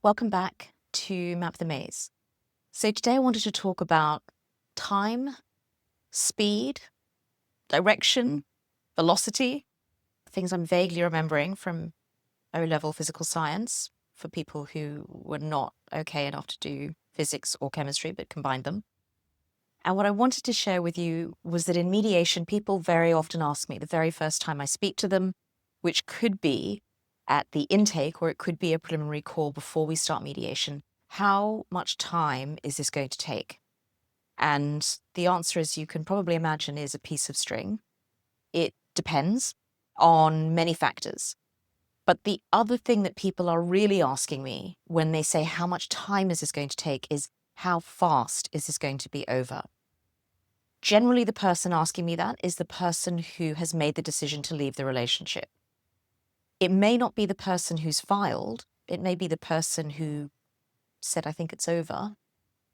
Welcome back to Map the Maze. So today I wanted to talk about time, speed, direction, velocity, things I'm vaguely remembering from O-level physical science for people who were not okay enough to do physics or chemistry but combined them. And what I wanted to share with you was that in mediation, people very often ask me the very first time I speak to them, which could be at the intake or it could be a preliminary call before we start mediation, how much time is this going to take? And the answer, as you can probably imagine, is a piece of string. It depends on many factors. But the other thing that people are really asking me when they say how much time is this going to take is how fast is this going to be over? Generally, the person asking me that is the person who has made the decision to leave the relationship. It may not be the person who's filed. It may be the person who said, I think it's over,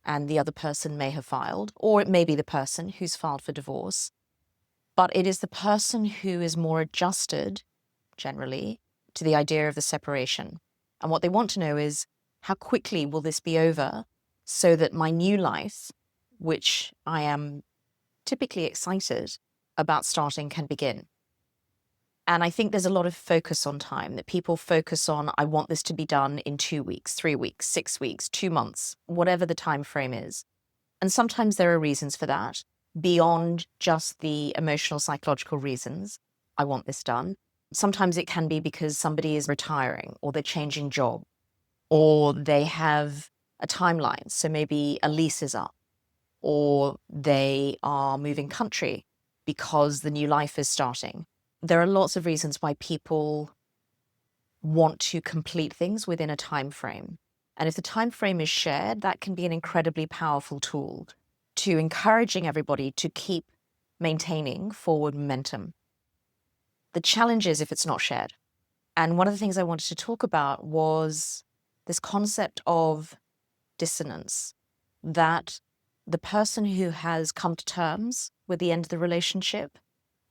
and the other person may have filed, or it may be the person who's filed for divorce. But it is the person who is more adjusted, generally, to the idea of the separation. And what they want to know is, how quickly will this be over so that my new life, which I am typically excited about starting, can begin? And I think there's a lot of focus on time, that people focus on, I want this to be done in 2 weeks, 3 weeks, 6 weeks, 2 months, whatever the time frame is. And sometimes there are reasons for that beyond just the emotional, psychological reasons. I want this done. Sometimes it can be because somebody is retiring or they're changing job or they have a timeline. So maybe a lease is up or they are moving country because the new life is starting. There are lots of reasons why people want to complete things within a time frame. And if the time frame is shared, that can be an incredibly powerful tool to encouraging everybody to keep maintaining forward momentum. The challenge is if it's not shared. And one of the things I wanted to talk about was this concept of dissonance, that the person who has come to terms with the end of the relationship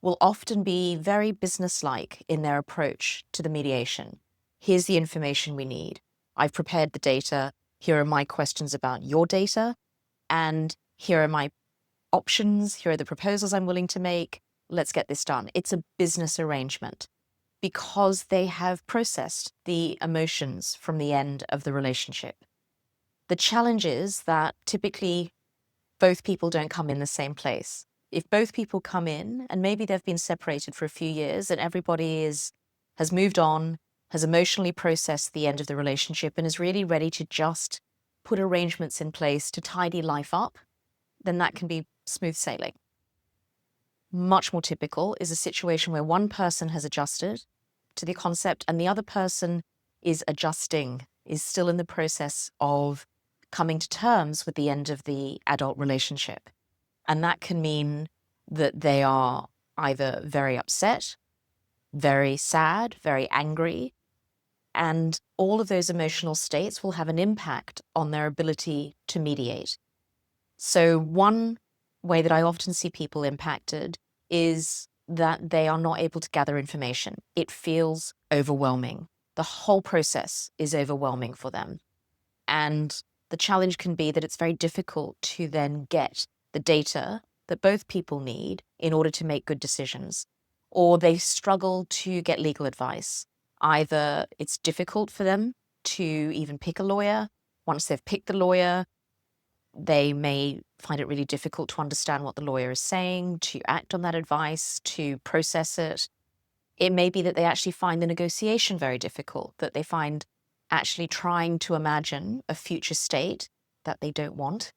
will often be very businesslike in their approach to the mediation. Here's the information we need. I've prepared the data. Here are my questions about your data. And here are my options. Here are the proposals I'm willing to make. Let's get this done. It's a business arrangement because they have processed the emotions from the end of the relationship. The challenge is that typically both people don't come in the same place. If both people come in and maybe they've been separated for a few years and everybody has moved on, has emotionally processed the end of the relationship and is really ready to just put arrangements in place to tidy life up, then that can be smooth sailing. Much more typical is a situation where one person has adjusted to the concept and the other person is adjusting, is still in the process of coming to terms with the end of the adult relationship. And that can mean that they are either very upset, very sad, very angry, and all of those emotional states will have an impact on their ability to mediate. So one way that I often see people impacted is that they are not able to gather information. It feels overwhelming. The whole process is overwhelming for them. And the challenge can be that it's very difficult to then get the data that both people need in order to make good decisions. Or they struggle to get legal advice. Either it's difficult for them to even pick a lawyer. Once they've picked the lawyer, they may find it really difficult to understand what the lawyer is saying, to act on that advice, to process it. It may be that they actually find the negotiation very difficult, that they find actually trying to imagine a future state that they don't want.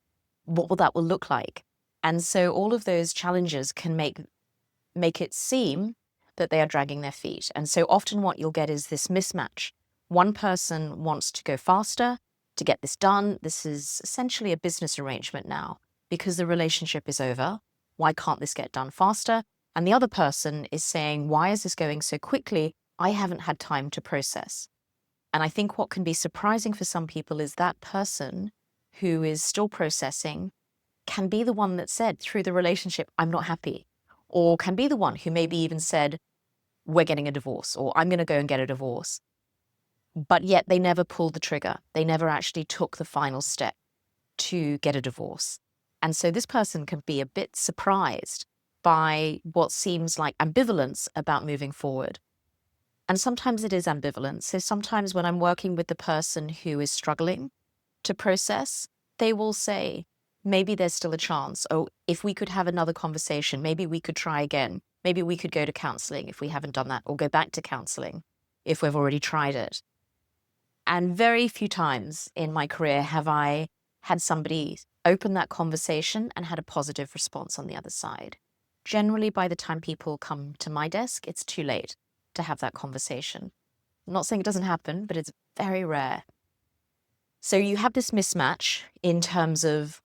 What will that will look like? And so all of those challenges can make it seem that they are dragging their feet. And so often what you'll get is this mismatch. One person wants to go faster to get this done. This is essentially a business arrangement now because the relationship is over. Why can't this get done faster? And the other person is saying, why is this going so quickly? I haven't had time to process. And I think what can be surprising for some people is that person who is still processing can be the one that said through the relationship, I'm not happy, or can be the one who maybe even said, we're getting a divorce, or I'm going to go and get a divorce. but yet they never pulled the trigger. They never actually took the final step to get a divorce. And so this person can be a bit surprised by what seems like ambivalence about moving forward. And sometimes it is ambivalent. So sometimes when I'm working with the person who is struggling to process, they will say, maybe there's still a chance. Oh, if we could have another conversation, maybe we could try again. Maybe we could go to counseling if we haven't done that, or go back to counseling if we've already tried it. And very few times in my career have I had somebody open that conversation and had a positive response on the other side. Generally, by the time people come to my desk, it's too late to have that conversation. I'm not saying it doesn't happen, but it's very rare. So you have this mismatch in terms of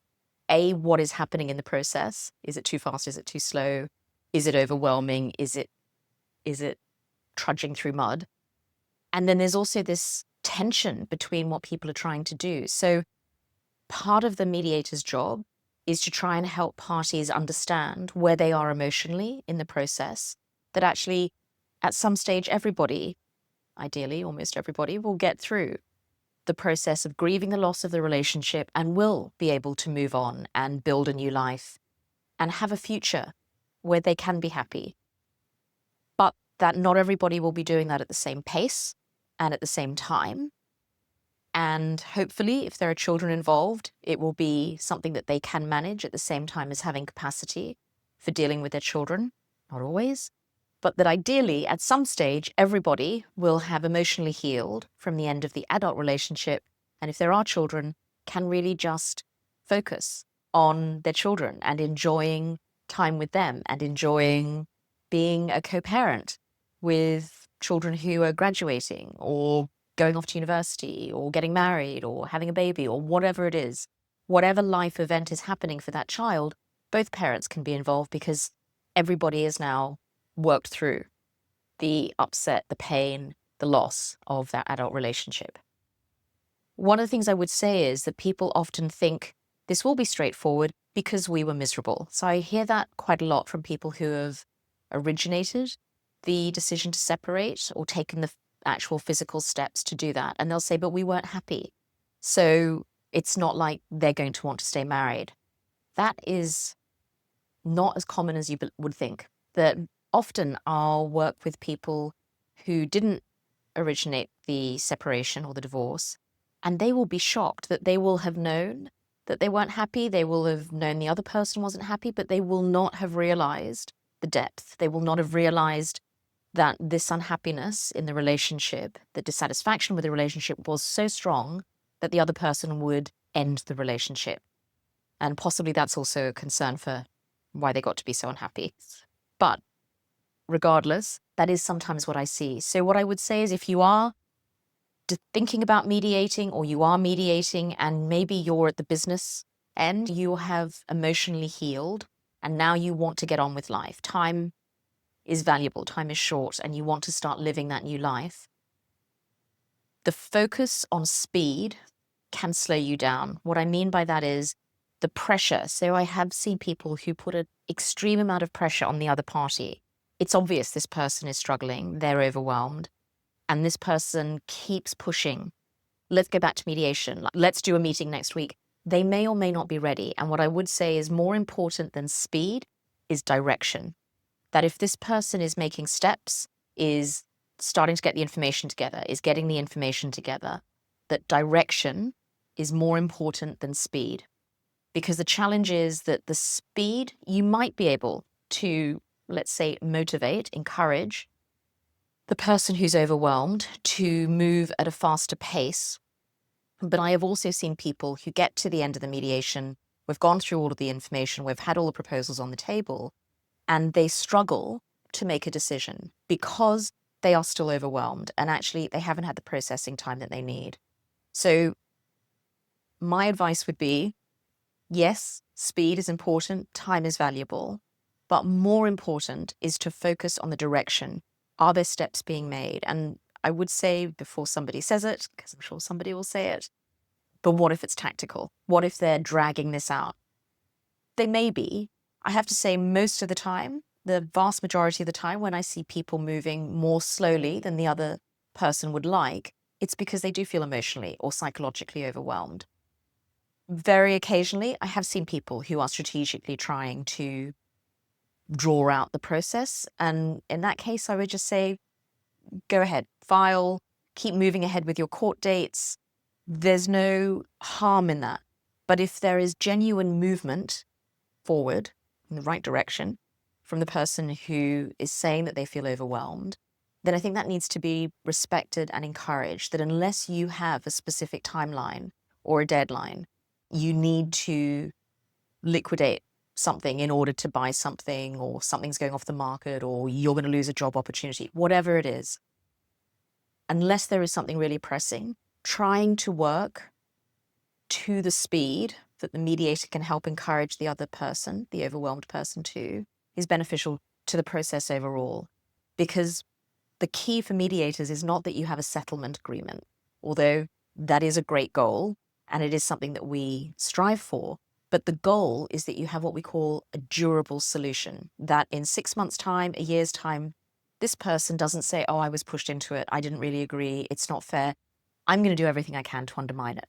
A, what is happening in the process? Is it too fast? Is it too slow? Is it overwhelming? Is it trudging through mud? And then there's also this tension between what people are trying to do. So part of the mediator's job is to try and help parties understand where they are emotionally in the process, that actually at some stage everybody, ideally almost everybody, will get through the process of grieving the loss of the relationship and will be able to move on and build a new life and have a future where they can be happy. But that not everybody will be doing that at the same pace and at the same time. And hopefully, if there are children involved, it will be something that they can manage at the same time as having capacity for dealing with their children. Not always, but that ideally, at some stage, everybody will have emotionally healed from the end of the adult relationship. And if there are children, can really just focus on their children and enjoying time with them and enjoying being a co-parent with children who are graduating or going off to university or getting married or having a baby or whatever it is. Whatever life event is happening for that child, both parents can be involved because everybody is now worked through the upset, the pain, the loss of that adult relationship. One of the things I would say is that people often think this will be straightforward because we were miserable. So I hear that quite a lot from people who have originated the decision to separate or taken the actual physical steps to do that. And they'll say, but we weren't happy. So it's not like they're going to want to stay married. That is not as common as you would think. That often I'll work with people who didn't originate the separation or the divorce, and they will be shocked that they will have known that they weren't happy. They will have known the other person wasn't happy, but they will not have realized the depth. They will not have realized that this unhappiness in the relationship, the dissatisfaction with the relationship was so strong that the other person would end the relationship. And possibly that's also a concern for why they got to be so unhappy. But regardless, that is sometimes what I see. So what I would say is if you are thinking about mediating or you are mediating and maybe you're at the business end, you have emotionally healed and now you want to get on with life. Time is valuable, time is short, and you want to start living that new life. The focus on speed can slow you down. What I mean by that is the pressure. So I have seen people who put an extreme amount of pressure on the other party. It's obvious this person is struggling, they're overwhelmed, and this person keeps pushing. Let's go back to mediation. Let's do a meeting next week. They may or may not be ready. And what I would say is more important than speed is direction. That if this person is making steps, is starting to get the information together, is getting the information together, that direction is more important than speed. Because the challenge is that the speed, you might be able to, let's say, motivate, encourage the person who's overwhelmed to move at a faster pace. But I have also seen people who get to the end of the mediation, we've gone through all of the information, we've had all the proposals on the table, and they struggle to make a decision because they are still overwhelmed and actually they haven't had the processing time that they need. So my advice would be, yes, speed is important, time is valuable, but more important is to focus on the direction. Are there steps being made? And I would say before somebody says it, because I'm sure somebody will say it, but what if it's tactical? What if they're dragging this out? They may be. I have to say most of the time, the vast majority of the time when I see people moving more slowly than the other person would like, it's because they do feel emotionally or psychologically overwhelmed. Very occasionally, I have seen people who are strategically trying to draw out the process. And in that case, I would just say, go ahead, file, keep moving ahead with your court dates. There's no harm in that. But if there is genuine movement forward in the right direction from the person who is saying that they feel overwhelmed, then I think that needs to be respected and encouraged, that unless you have a specific timeline or a deadline, you need to liquidate something in order to buy something, or something's going off the market, or you're going to lose a job opportunity, whatever it is. Unless there is something really pressing, trying to work to the speed that the mediator can help encourage the other person, the overwhelmed person too, is beneficial to the process overall. Because the key for mediators is not that you have a settlement agreement, although that is a great goal and it is something that we strive for. But the goal is that you have what we call a durable solution, that in 6 months' time, a year's time, this person doesn't say, oh, I was pushed into it, I didn't really agree, it's not fair. I'm going to do everything I can to undermine it,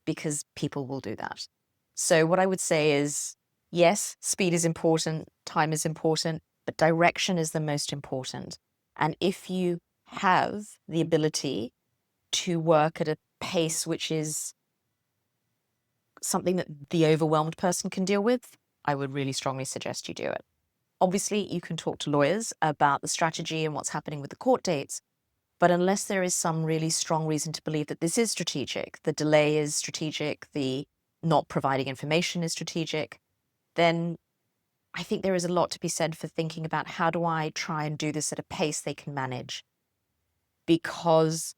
because people will do that. So what I would say is, yes, speed is important, time is important, but direction is the most important. And if you have the ability to work at a pace which is something that the overwhelmed person can deal with, I would really strongly suggest you do it. Obviously, you can talk to lawyers about the strategy and what's happening with the court dates, but unless there is some really strong reason to believe that this is strategic, the delay is strategic, the not providing information is strategic, then I think there is a lot to be said for thinking about, how do I try and do this at a pace they can manage? Because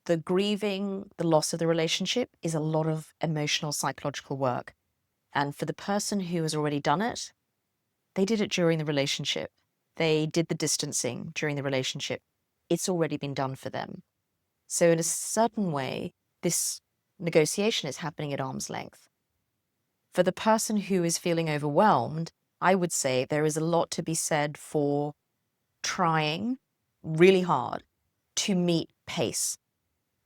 the grieving, the loss of the relationship is a lot of emotional, psychological work. And for the person who has already done it, they did it during the relationship. They did the distancing during the relationship. It's already been done for them. So in a certain way, this negotiation is happening at arm's length. For the person who is feeling overwhelmed, I would say there is a lot to be said for trying really hard to meet pace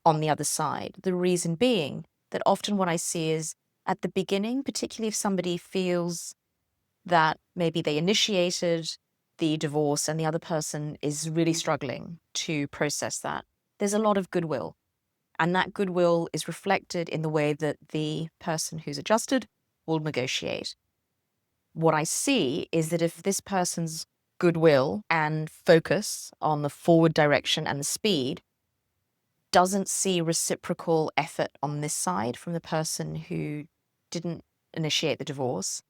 on the other side. The reason being that often what I see is at the beginning, particularly if somebody feels that maybe they initiated the divorce and the other person is really struggling to process that, there's a lot of goodwill. And that goodwill is reflected in the way that the person who's adjusted will negotiate. What I see is that if this person's goodwill and focus on the forward direction and the speed doesn't see reciprocal effort on this side from the person who didn't initiate the divorce,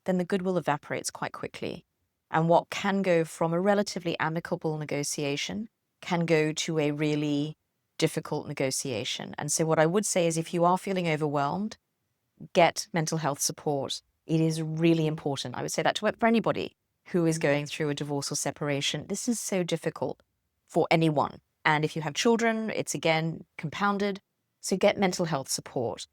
then the goodwill evaporates quite quickly. And what can go from a relatively amicable negotiation can go to a really difficult negotiation. And so what I would say is, if you are feeling overwhelmed, get mental health support. It is really important. I would say that for anybody who is going through a divorce or separation. This is so difficult for anyone. And if you have children, it's again compounded. So get mental health support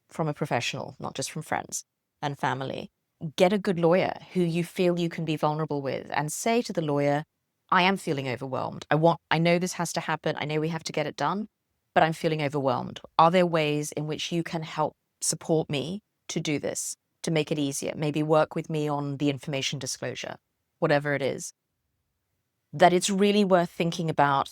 from a professional, not just from friends and family. Get a good lawyer who you feel you can be vulnerable with, and say to the lawyer, I am feeling overwhelmed. I know this has to happen. I know we have to get it done, but I'm feeling overwhelmed. Are there ways in which you can help support me to do this, to make it easier? Maybe work with me on the information disclosure, whatever it is. That it's really worth thinking about.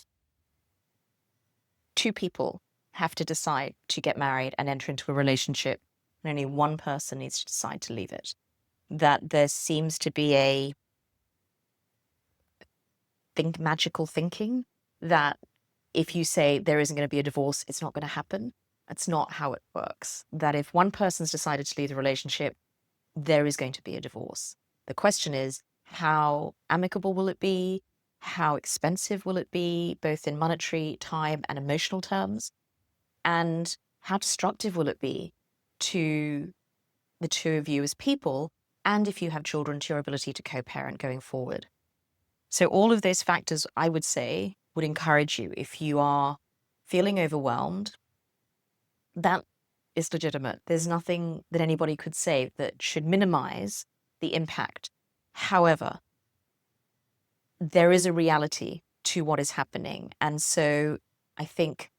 Two people have to decide to get married and enter into a relationship, and only one person needs to decide to leave it. That there seems to be a magical thinking that if you say there isn't going to be a divorce, it's not going to happen. That's not how it works. That if one person's decided to leave the relationship, there is going to be a divorce. The question is, how amicable will it be? How expensive will it be, both in monetary, time, and emotional terms? And how destructive will it be to the two of you as people, and if you have children, to your ability to co-parent going forward? So all of those factors, I would say, would encourage you, if you are feeling overwhelmed, that is legitimate. There's nothing that anybody could say that should minimize the impact. However, there is a reality to what is happening. And so I think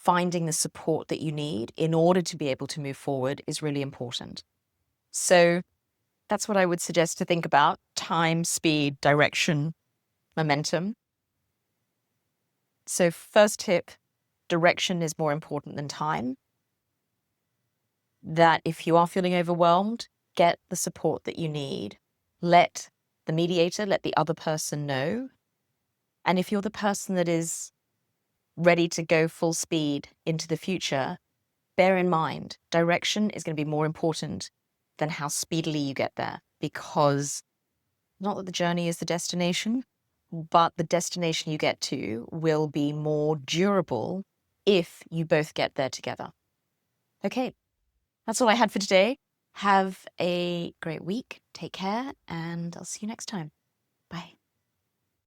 finding the support that you need in order to be able to move forward is really important. So that's what I would suggest to think about: time, speed, direction, momentum. So first tip, direction is more important than time. That if you are feeling overwhelmed, get the support that you need. Let the mediator, let the other person know. And if you're the person that is ready to go full speed into the future, bear in mind, direction is going to be more important than how speedily you get there, because not that the journey is the destination, but the destination you get to will be more durable if you both get there together. Okay, that's all I had for today. Have a great week. Take care, and I'll see you next time.